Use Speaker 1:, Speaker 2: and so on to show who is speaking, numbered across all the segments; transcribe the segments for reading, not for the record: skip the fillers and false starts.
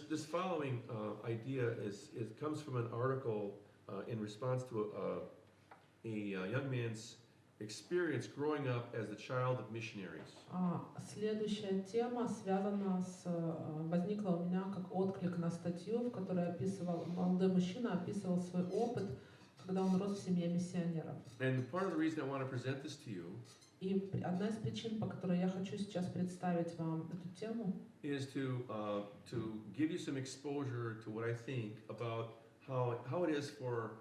Speaker 1: this following idea comes from an article in response to a young man's experience growing up as the child of missionaries.
Speaker 2: Следующая тема возникла у меня как отклик на статью, в которой описывал молодой мужчина описывал свой опыт, когда он рос в семье миссионеров.
Speaker 1: And part of the reason I want to present this to you
Speaker 2: И одна из причин, по которой я хочу сейчас представить вам эту тему,
Speaker 1: is to give you some exposure to what I think about how it is for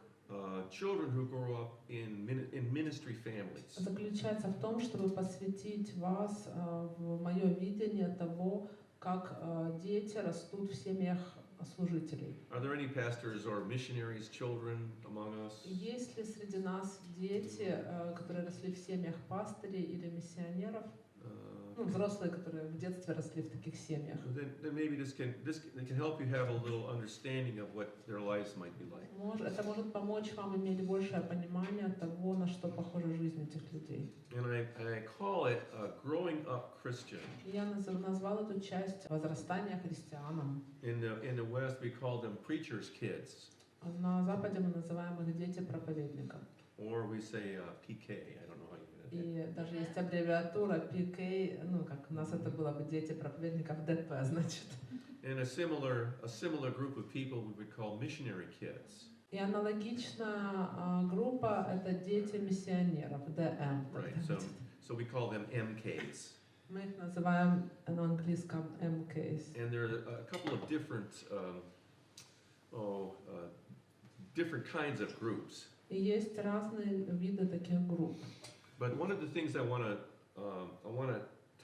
Speaker 1: children who grow up in ministry families.
Speaker 2: заключается в том, чтобы посвятить вас в мое видение того, как дети растут в семьях служителей.
Speaker 1: Are there any pastors or missionaries' children among us?
Speaker 2: Есть ли среди нас дети, которые росли в семьях пастырей или миссионеров? Ну, взрослые, которые в детстве росли в таких семьях.
Speaker 1: Then maybe this can help you have a little understanding of what their lives might be like.
Speaker 2: Это может помочь вам иметь большее понимание того, на что похожа жизнь этих людей.
Speaker 1: And I call it growing up Christian.
Speaker 2: Я назвал эту часть возрастания христианам.
Speaker 1: In the West we call them preachers' kids.
Speaker 2: На Западе мы называем их дети проповедников.
Speaker 1: Or we say PK. I don't know how you get it.
Speaker 2: И даже есть аббревиатура PK, ну как у нас это было бы дети проповедников ДП, значит.
Speaker 1: And a similar group of people we would call missionary kids.
Speaker 2: И аналогичная группа это дети миссионеров, ДМ.
Speaker 1: Right. So we call them MKs.
Speaker 2: Мы их называем на английском MKs.
Speaker 1: And there are a couple of different kinds of groups.
Speaker 2: И есть разные виды таких групп.
Speaker 1: But one of the things I want to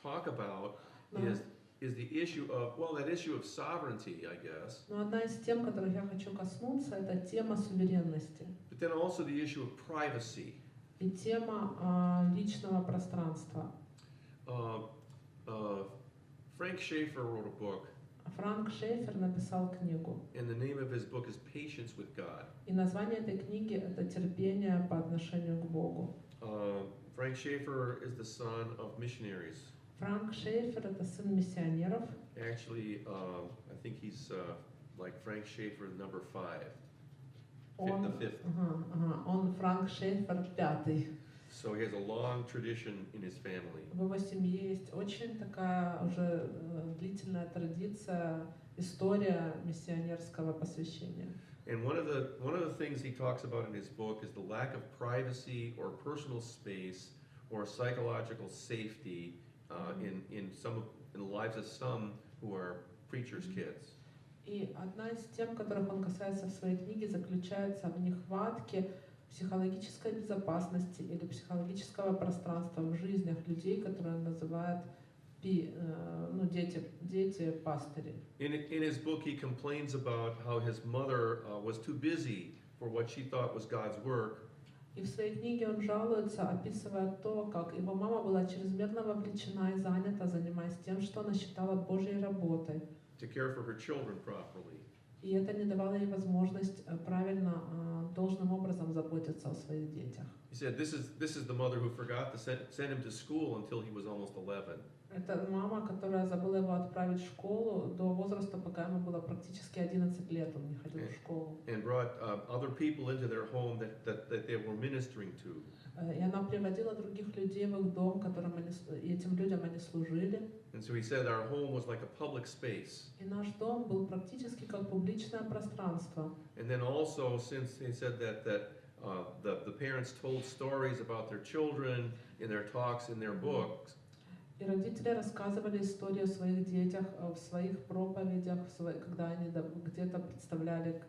Speaker 1: talk about is the issue of sovereignty, I guess.
Speaker 2: Но одна из тем, которых я хочу коснуться, это тема суверенности.
Speaker 1: But then also the issue of privacy.
Speaker 2: И тема личного пространства.
Speaker 1: Frank Schaeffer wrote a book.
Speaker 2: Франк Шефер написал книгу.
Speaker 1: And the name of his book is Patience with God.
Speaker 2: И название этой книги это терпение по отношению к Богу.
Speaker 1: Frank Schaeffer is the son of missionaries.
Speaker 2: Франк Шефер это сын миссионеров.
Speaker 1: Actually, I think he's like Frank Schaeffer number 5.
Speaker 2: Он,
Speaker 1: the fifth.
Speaker 2: Он Франк Шефер пятый.
Speaker 1: So he has a long tradition in his family.
Speaker 2: В его семье есть очень такая уже длительная традиция, история миссионерского посвящения.
Speaker 1: And one of the things he talks about in his book is the lack of privacy or personal space or psychological safety in the lives of some who are preachers' kids.
Speaker 2: И одна из тем, которых он касается в своей книге, заключается в нехватке психологической безопасности или психологического пространства в жизнях людей, которые он называет дети пастыри.
Speaker 1: In his book, he complains about how his mother was too busy for what she thought was God's work.
Speaker 2: И в своей книге он жалуется, описывая то, как его мама была чрезмерно вовлечена и занята, занимаясь тем, что она считала Божьей работой.
Speaker 1: To care for her children properly.
Speaker 2: И это не давало ей возможность правильно, должным образом заботиться о своих детях.
Speaker 1: He said, "This is the mother who forgot to send him to school until he was almost 11."
Speaker 2: Это мама, которая забыла его отправить в школу до возраста, пока ему было практически 11 лет, он не ходил в школу.
Speaker 1: And brought other people into their home that they were ministering to.
Speaker 2: И она приводила других людей в их дом, и этим людям они служили.
Speaker 1: And so he said our home was like a public space.
Speaker 2: И наш дом был практически как публичное пространство.
Speaker 1: And then also, since he said that the parents told stories about their children in their talks in their books.
Speaker 2: И родители рассказывали истории о своих детях в своих проповедях, когда они где-то представляли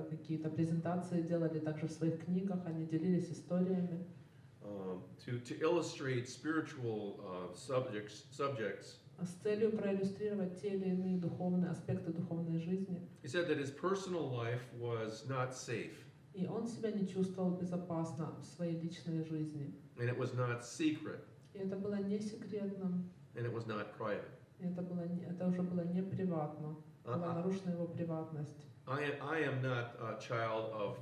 Speaker 2: какие-то презентации, делали также в своих книгах, они делились историями.
Speaker 1: To illustrate spiritual subjects.
Speaker 2: С целью проиллюстрировать те или иные духовные аспекты духовной жизни.
Speaker 1: He said that his personal life was not safe.
Speaker 2: И он себя не чувствовал безопасно в своей личной жизни.
Speaker 1: And it was not secret.
Speaker 2: И это было не секретным.
Speaker 1: And it was not private.
Speaker 2: И это уже было не приватно. Была нарушена его приватность.
Speaker 1: I am not a child of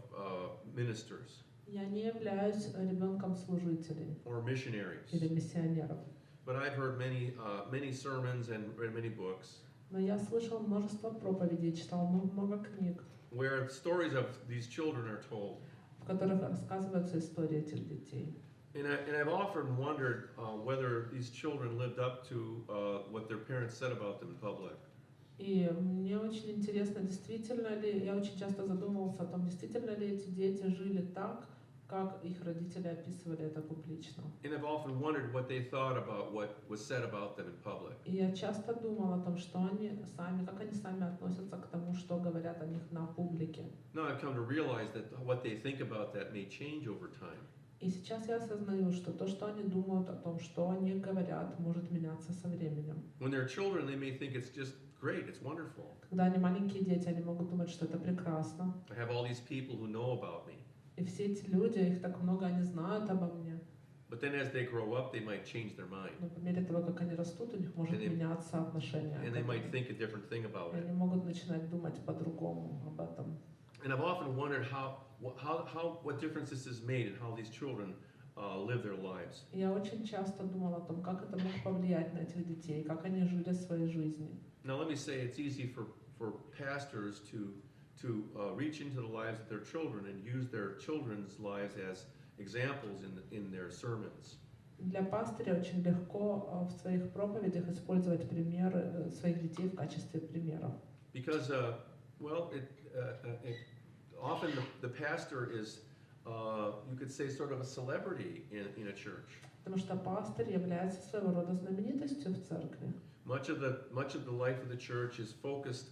Speaker 1: ministers.
Speaker 2: Я не являюсь ребенком служителей
Speaker 1: or missionaries.
Speaker 2: или миссионеров.
Speaker 1: But I've heard many sermons and read many books.
Speaker 2: Но я слышал множество проповедей, читал много книг,
Speaker 1: where stories of these children are told.
Speaker 2: в которых рассказываются истории этих детей.
Speaker 1: And I've often wondered whether these children lived up to what their parents said about them in public.
Speaker 2: И мне очень интересно, действительно ли, я очень часто задумывался о том, действительно ли эти дети жили так, как их родители описывали это публично.
Speaker 1: And I've often wondered what they thought about what was said about them in public.
Speaker 2: И я часто думала о том, что они сами, как они сами относятся к тому, что говорят о них на публике.
Speaker 1: Now I've come to realize that what they think about that may change over time.
Speaker 2: И сейчас я осознаю, что то, что они думают о том, что они говорят, может меняться со временем.
Speaker 1: When they're children, they may think it's just great, it's wonderful.
Speaker 2: Когда они маленькие дети, они могут думать, что это прекрасно.
Speaker 1: I have all these people who know about me.
Speaker 2: И все эти люди, их так много, они знают обо мне.
Speaker 1: But then as they grow up, they might change their mind.
Speaker 2: Но по мере того, как они растут, у них может
Speaker 1: And they-
Speaker 2: меняться отношение.
Speaker 1: And they might think a different thing about
Speaker 2: И
Speaker 1: it.
Speaker 2: они могут начинать думать по-другому об этом.
Speaker 1: And I've often wondered what difference this has made in how these children live their lives.
Speaker 2: И я очень часто думала о том, как это может повлиять на этих детей, как они жили своей жизнью.
Speaker 1: Now let me say it's easy for pastors to reach into the lives of their children and use their children's lives as examples in their sermons.
Speaker 2: Для пастыря очень легко в своих проповедях использовать примеры своих детей в качестве примеров.
Speaker 1: Because, often the pastor is, you could say, sort of a celebrity in a church.
Speaker 2: Потому что пастырь является своего рода знаменитостью в церкви.
Speaker 1: Much of the life of the church is focused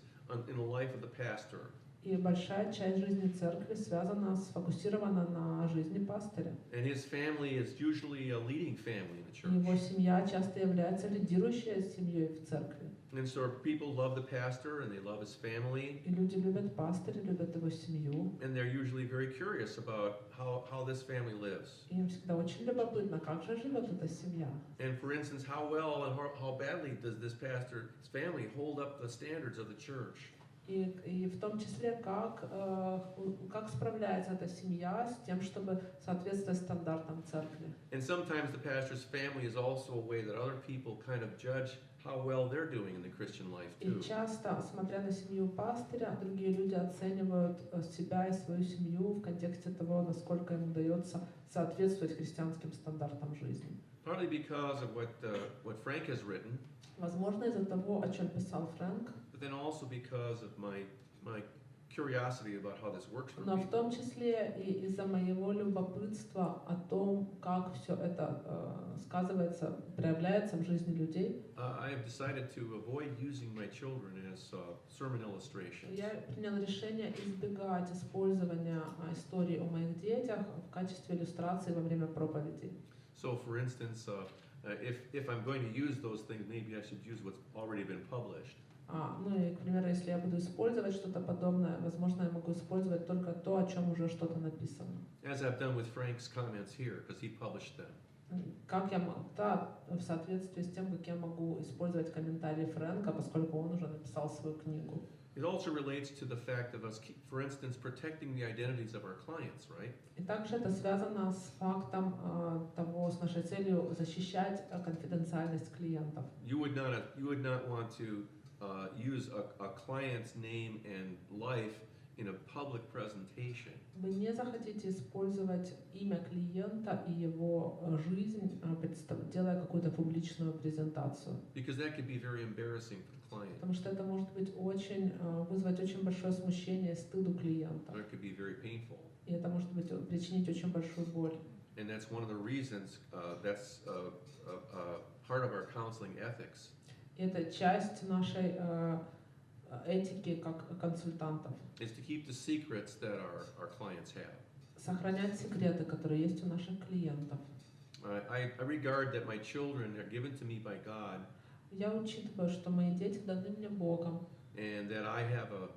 Speaker 1: in the life of the pastor.
Speaker 2: И большая часть жизни церкви сфокусирована на жизни пастыря.
Speaker 1: And his family is usually a leading family in the church.
Speaker 2: Его семья часто является лидирующей семьей в церкви.
Speaker 1: And so people love the pastor and they love his family.
Speaker 2: И люди любят пастыря, любят его семью.
Speaker 1: And they're usually very curious about how this family lives.
Speaker 2: И им всегда очень любопытно, как же живет эта семья.
Speaker 1: And for instance, how well and how badly does this pastor's family hold up the standards of the church?
Speaker 2: И в том числе, как справляется эта семья с тем, чтобы соответствовать стандартам церкви.
Speaker 1: And sometimes the pastor's family is also a way that other people kind of judge how well they're doing in the Christian life
Speaker 2: И
Speaker 1: too.
Speaker 2: часто, смотря на семью пастыря, другие люди оценивают себя и свою семью в контексте того, насколько им удается соответствовать христианским стандартам жизни.
Speaker 1: Partly because of what Frank has written,
Speaker 2: Возможно, из-за того, о чем писал Фрэнк,
Speaker 1: but then also because of my curiosity about how this works for
Speaker 2: но в
Speaker 1: people.
Speaker 2: том числе и из-за моего любопытства о том, как все это сказывается, проявляется в жизни людей.
Speaker 1: I have decided to avoid using my children as sermon illustrations.
Speaker 2: Я принял решение избегать использования истории о моих детях в качестве иллюстрации во время проповедей.
Speaker 1: So, for instance, if I'm going to use those things, maybe I should use what's already been published.
Speaker 2: Ну и, к примеру, если я буду использовать что-то подобное, возможно, я могу использовать только то, о чем уже что-то написано.
Speaker 1: As I've done with Frank's comments here, because he published them.
Speaker 2: Как я могу, в соответствии с тем, как я могу использовать комментарии Фрэнка, поскольку он уже написал свою книгу.
Speaker 1: It also relates to the fact of us, for instance, protecting the identities of our clients, right?
Speaker 2: И также это связано с фактом с нашей целью защищать конфиденциальность клиентов.
Speaker 1: You would not want to use a client's name and life in a public presentation.
Speaker 2: Вы не захотите использовать имя клиента и его жизнь, делая какую-то публичную презентацию.
Speaker 1: Because that could be very embarrassing for the client.
Speaker 2: Потому что это может быть вызвать очень большое смущение и стыд у клиента.
Speaker 1: Or it could be very painful.
Speaker 2: И это может причинить очень большую боль.
Speaker 1: And that's one of the reasons, that's part of our counseling ethics.
Speaker 2: И это часть нашей этики как консультантов.
Speaker 1: Is to keep the secrets that our clients have.
Speaker 2: Сохранять секреты, которые есть у наших клиентов.
Speaker 1: I regard that my children are given to me by God.
Speaker 2: Я учитываю, что мои дети даны мне Богом.
Speaker 1: And that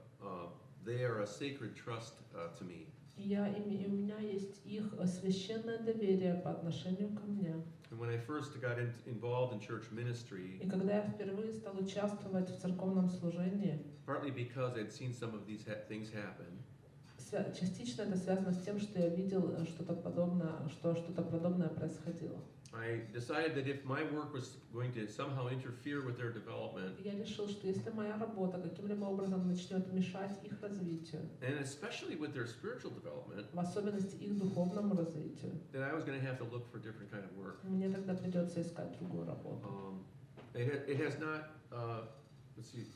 Speaker 1: they are a sacred trust to me.
Speaker 2: И у меня есть их священное доверие по отношению ко мне.
Speaker 1: And when I first got involved in church ministry,
Speaker 2: И когда я впервые стал участвовать в церковном служении,
Speaker 1: partly because I'd seen some of these things happen,
Speaker 2: частично это связано с тем, что я видел что-то подобное, что что-то подобное происходило.
Speaker 1: I decided that if my work was going to somehow interfere with their development,
Speaker 2: Я решил, что если моя работа каким-либо образом начнет мешать их развитию,
Speaker 1: and especially with their spiritual development,
Speaker 2: в особенности их духовному развитию,
Speaker 1: then I was going to have to look for different kind of work.
Speaker 2: мне тогда придется искать другую работу.
Speaker 1: It has not, let's see,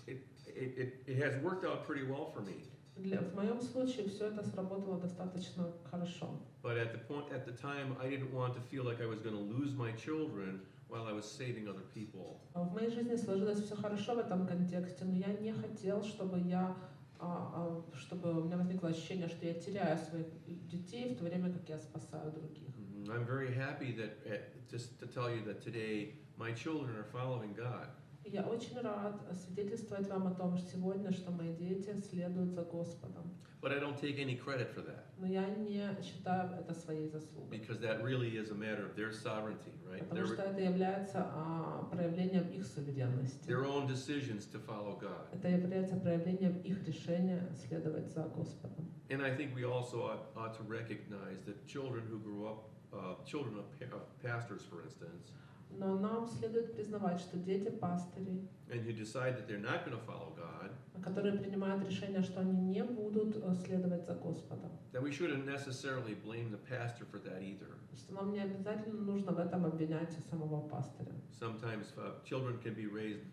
Speaker 1: it has worked out pretty well for me.
Speaker 2: В моем случае все это сработало достаточно хорошо.
Speaker 1: But at the time, I didn't want to feel like I was going to lose my children while I was saving other people.
Speaker 2: В моей жизни сложилось все хорошо в этом контексте, но я не хотел, чтобы у меня возникло ощущение, что я теряю своих детей в то время, как я спасаю других.
Speaker 1: I'm very happy that, just to tell you that today, my children are following God.
Speaker 2: Я очень рад свидетельствовать вам о том, что сегодня, что мои дети следуют за Господом.
Speaker 1: But I don't take any credit for that,
Speaker 2: Но я не считаю это своей заслугой.
Speaker 1: because that really is a matter of their sovereignty, right?
Speaker 2: Потому что это является проявлением их суверенности.
Speaker 1: Their own decisions to follow God.
Speaker 2: Это является проявлением их решения следовать за Господом.
Speaker 1: And I think we also ought to recognize that children who grow up, children of pastors, for instance,
Speaker 2: Но нам следует признавать, что дети пастырей,
Speaker 1: and who decide that they're not going to follow God,
Speaker 2: которые принимают решение, что они не будут следовать за Господом,
Speaker 1: that we shouldn't necessarily blame the pastor for that either.
Speaker 2: что нам не обязательно нужно в этом обвинять самого пастыря.
Speaker 1: Sometimes children can be raised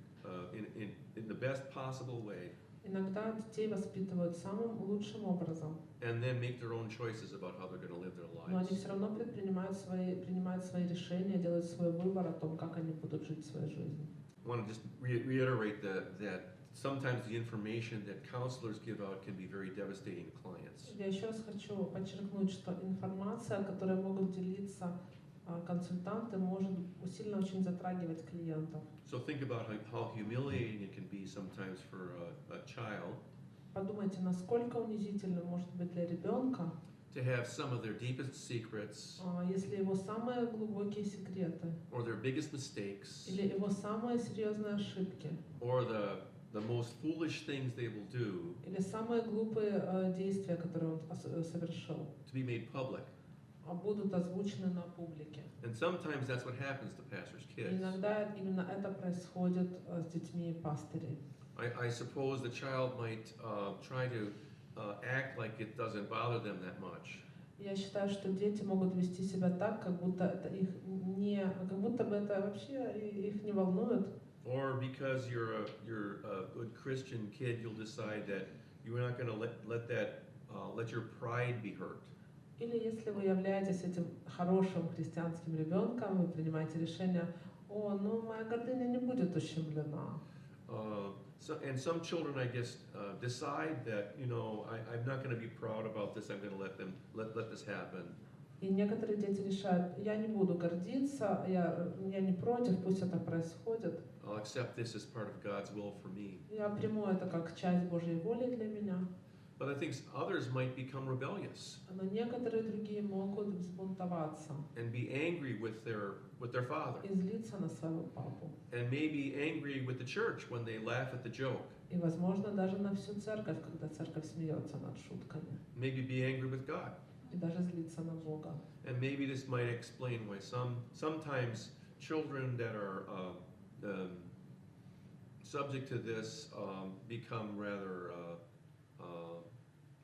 Speaker 1: in the best possible way,
Speaker 2: Иногда детей воспитывают самым лучшим образом,
Speaker 1: and then make their own choices about how they're going to live their
Speaker 2: но они
Speaker 1: lives.
Speaker 2: все равно принимают свои решения, делают свой выбор о том, как они будут жить свою жизнь.
Speaker 1: I want to just reiterate that sometimes the information that counselors give out can be very devastating to clients.
Speaker 2: Я еще раз хочу подчеркнуть, что информация, которой могут делиться консультанты, может сильно очень затрагивать клиентов.
Speaker 1: So think about how humiliating it can be sometimes for a child
Speaker 2: Подумайте, насколько унизительно может быть для ребенка,
Speaker 1: to have some of their deepest secrets
Speaker 2: если его самые глубокие секреты
Speaker 1: or their biggest mistakes
Speaker 2: или его самые серьезные ошибки
Speaker 1: or the most foolish things they will do
Speaker 2: или самые глупые действия, которые он совершил,
Speaker 1: to be made public.
Speaker 2: Будут озвучены на публике.
Speaker 1: And sometimes that's what happens to pastors'
Speaker 2: И
Speaker 1: kids.
Speaker 2: иногда именно это происходит с детьми пастырей.
Speaker 1: I suppose the child might try to act like it doesn't bother them that much.
Speaker 2: Я считаю, что дети могут вести себя так, как будто это их как будто бы это вообще их не волнует.
Speaker 1: Or because you're a good Christian kid, you'll decide that you're not going to let your pride be hurt.
Speaker 2: Или если вы являетесь этим хорошим христианским ребенком, вы принимаете решение, моя гордыня не будет ущемлена.
Speaker 1: And some children, I guess, decide that, I'm not going to be proud about this. I'm going to let this happen.
Speaker 2: И некоторые дети решают, я не буду гордиться, я не против, пусть это происходит.
Speaker 1: I'll accept this as part of God's will for me.
Speaker 2: Я приму это как часть Божьей воли для меня.
Speaker 1: But I think others might become rebellious
Speaker 2: Но некоторые другие могут взбунтоваться
Speaker 1: and be angry with their father,
Speaker 2: и злиться на своего папу.
Speaker 1: and maybe angry with the church when they laugh at the joke.
Speaker 2: И, возможно, даже на всю церковь, когда церковь смеется над шутками.
Speaker 1: Maybe be angry with God.
Speaker 2: И даже злиться на Бога.
Speaker 1: And maybe this might explain why sometimes children that are subject to this become rather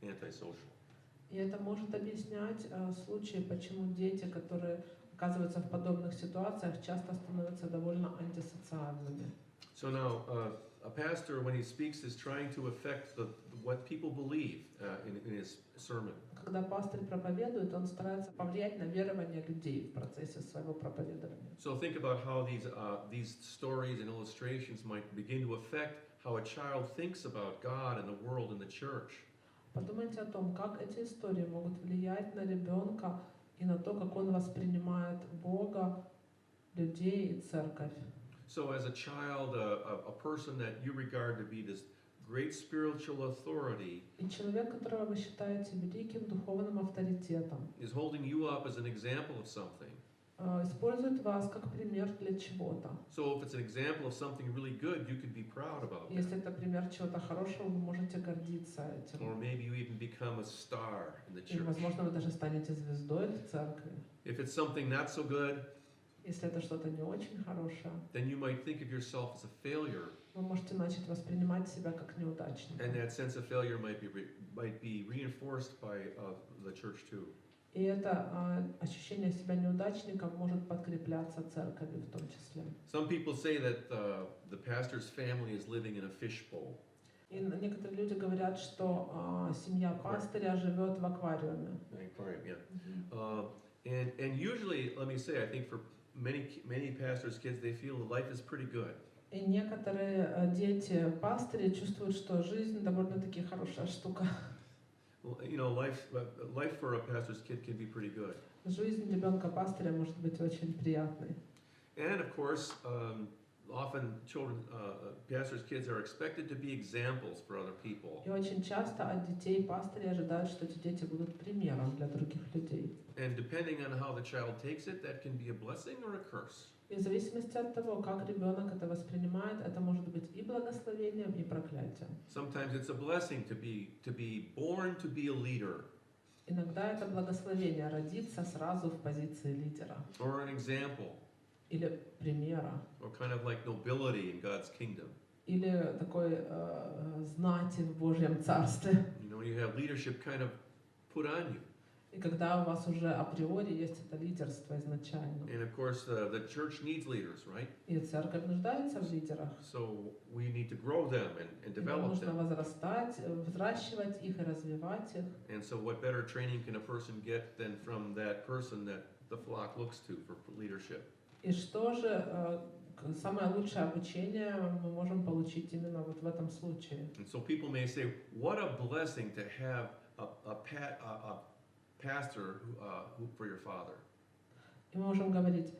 Speaker 1: antisocial.
Speaker 2: И это может объяснять случаи, почему дети, которые оказываются в подобных ситуациях, часто становятся довольно антисоциальными.
Speaker 1: So now, a pastor, when he speaks, is trying to affect what people believe in his sermon.
Speaker 2: Когда пастырь проповедует, он старается повлиять на верование людей в процессе своего проповедования.
Speaker 1: So think about how these stories and illustrations might begin to affect how a child thinks about God and the world and the church.
Speaker 2: Подумайте о том, как эти истории могут влиять на ребенка и на то, как он воспринимает Бога, людей и церковь.
Speaker 1: So as a child, a person that you regard to be this great spiritual authority
Speaker 2: И человек, которого вы считаете великим духовным авторитетом,
Speaker 1: is holding you up as an example of something.
Speaker 2: использует вас как пример для чего-то.
Speaker 1: So if it's an example of something really good, you could be proud about it.
Speaker 2: Если это пример чего-то хорошего, вы можете гордиться этим.
Speaker 1: Or maybe you even become a star in the
Speaker 2: И,
Speaker 1: church.
Speaker 2: возможно, вы даже станете звездой в церкви.
Speaker 1: If it's something not so good,
Speaker 2: Если это что-то не очень хорошее,
Speaker 1: then you might think of yourself as a failure,
Speaker 2: вы можете начать воспринимать себя как неудачника.
Speaker 1: and that sense of failure might be reinforced by the church too.
Speaker 2: И это ощущение себя неудачником может подкрепляться церковью в том числе.
Speaker 1: Some people say that the pastor's family is living in a fishbowl.
Speaker 2: И некоторые люди говорят, что семья пастыря живет в аквариуме.
Speaker 1: Aquarium, yeah. And usually, let me say, I think for many pastors' kids, they feel life is pretty good.
Speaker 2: И некоторые дети пастыря чувствуют, что жизнь довольно-таки хорошая штука.
Speaker 1: Well, you know, life for a pastor's kid can be pretty good.
Speaker 2: Жизнь ребенка пастыря может быть очень приятной.
Speaker 1: And of course, often pastors' kids are expected to be examples for other people.
Speaker 2: И очень часто от детей пастыря ожидают, что эти дети будут примером для других людей.
Speaker 1: And depending on how the child takes it, that can be a blessing or a curse.
Speaker 2: И в зависимости от того, как ребенок это воспринимает, это может быть и благословением, и проклятием.
Speaker 1: Sometimes it's a blessing to be born to be a leader.
Speaker 2: Иногда это благословение родиться сразу в позиции лидера
Speaker 1: Or an example,
Speaker 2: или примера,
Speaker 1: or kind of like nobility in God's kingdom.
Speaker 2: или такой знати в Божьем Царстве.
Speaker 1: You know, you have leadership kind of put on you.
Speaker 2: И когда у вас уже априори есть это лидерство изначально.
Speaker 1: And of course, the church needs leaders, right?
Speaker 2: И церковь нуждается в лидерах.
Speaker 1: So we need to grow them and
Speaker 2: И нам
Speaker 1: develop
Speaker 2: нужно
Speaker 1: them.
Speaker 2: возрастать, взращивать их и развивать их.
Speaker 1: And so what better training can a person get than from that person that the flock looks to for leadership?
Speaker 2: И что же самое лучшее обучение мы можем получить именно вот в этом случае?
Speaker 1: And so people may say, what a blessing to have a pastor for your father.
Speaker 2: И мы можем говорить,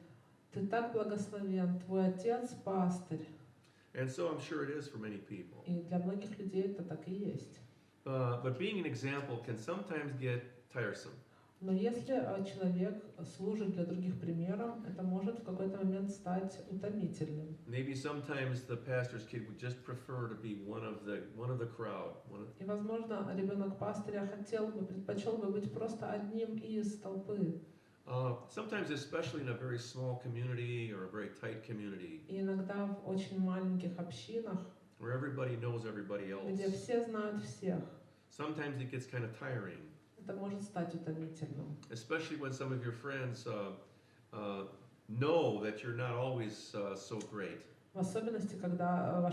Speaker 2: ты так благословен, твой отец пастырь.
Speaker 1: And so I'm sure it is for many people.
Speaker 2: И для многих людей это так и есть.
Speaker 1: But being an example can sometimes get tiresome.
Speaker 2: Но если человек служит для других примером, это может в какой-то момент стать утомительным.
Speaker 1: Maybe sometimes the pastor's kid would just prefer to be one of the crowd.
Speaker 2: И, возможно, ребенок пастыря предпочел бы быть просто одним из толпы.
Speaker 1: Sometimes, especially in a very small community or a very tight community,
Speaker 2: И иногда в очень маленьких общинах,
Speaker 1: where everybody knows everybody
Speaker 2: где
Speaker 1: else,
Speaker 2: все знают всех,
Speaker 1: sometimes it gets kind of tiring.
Speaker 2: это может стать утомительным.
Speaker 1: Especially when some of your friends know that you're not always so great.
Speaker 2: В особенности, когда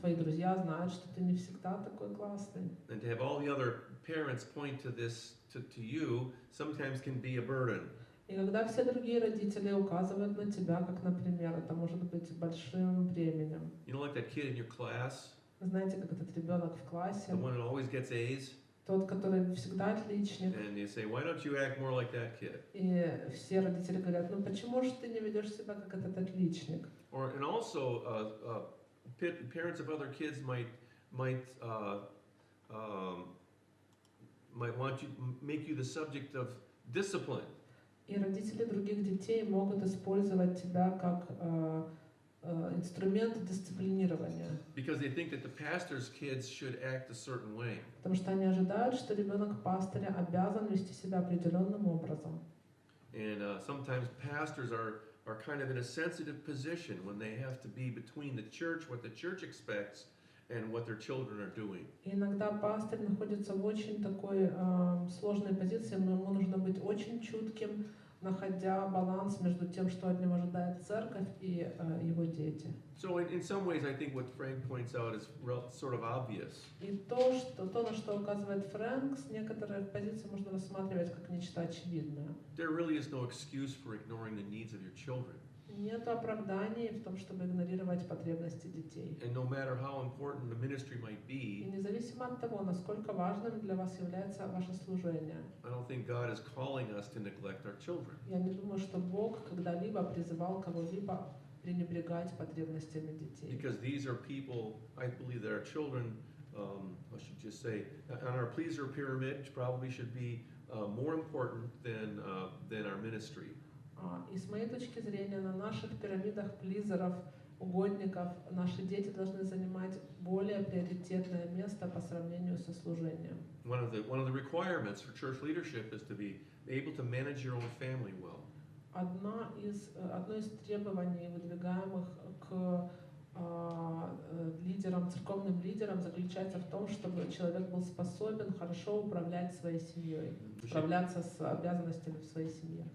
Speaker 2: твои друзья знают, что ты не всегда такой классный.
Speaker 1: And to have all the other parents point to this to you sometimes can be a burden.
Speaker 2: И когда все другие родители указывают на тебя, как, например, это может быть большим бременем.
Speaker 1: You know, like that kid in your class,
Speaker 2: Знаете, как этот ребенок в классе,
Speaker 1: the one that always gets A's,
Speaker 2: тот, который всегда отличник,
Speaker 1: and you say, why don't you act more like that kid?
Speaker 2: и все родители говорят, ну почему же ты не ведешь себя как этот отличник?
Speaker 1: And also, parents of other kids might want you make you the subject of discipline.
Speaker 2: И родители других детей могут использовать тебя как инструмент дисциплинирования,
Speaker 1: Because they think that the pastor's kids should act a certain way.
Speaker 2: потому что они ожидают, что ребенок пастыря обязан вести себя определенным образом.
Speaker 1: And sometimes pastors are kind of in a sensitive position when they have to be between the church, what the church expects, and what their children are doing.
Speaker 2: И иногда пастырь находится в очень такой сложной позиции, но ему нужно быть очень чутким, находя баланс между тем, что от него ожидает церковь и его дети.
Speaker 1: So in some ways, I think what Frank points out is sort of obvious.
Speaker 2: И то, на что указывает Фрэнк, с некоторых позиций можно рассматривать как нечто очевидное.
Speaker 1: There really is no excuse for ignoring the needs of your children.
Speaker 2: Нет оправданий в том, чтобы игнорировать потребности детей.
Speaker 1: And no matter how important the ministry might
Speaker 2: И
Speaker 1: be,
Speaker 2: независимо от того, насколько важным для вас является ваше служение,
Speaker 1: I don't think God is calling us to neglect our children.
Speaker 2: я не думаю, что Бог когда-либо призывал кого-либо пренебрегать потребностями детей.
Speaker 1: Because these are people, I believe that our children, I should just say, on our pleaser pyramid, probably should be more important than our ministry.
Speaker 2: И с моей точки зрения, на наших пирамидах плизеров, угодников, наши дети должны занимать более приоритетное место по сравнению со служением.
Speaker 1: One of the requirements for church leadership is to be able to manage your own family well.
Speaker 2: Одно из требований, выдвигаемых к лидерам, церковным лидерам, заключается в том, чтобы человек был способен хорошо управлять своей семьей, справляться с обязанностями в своей семье.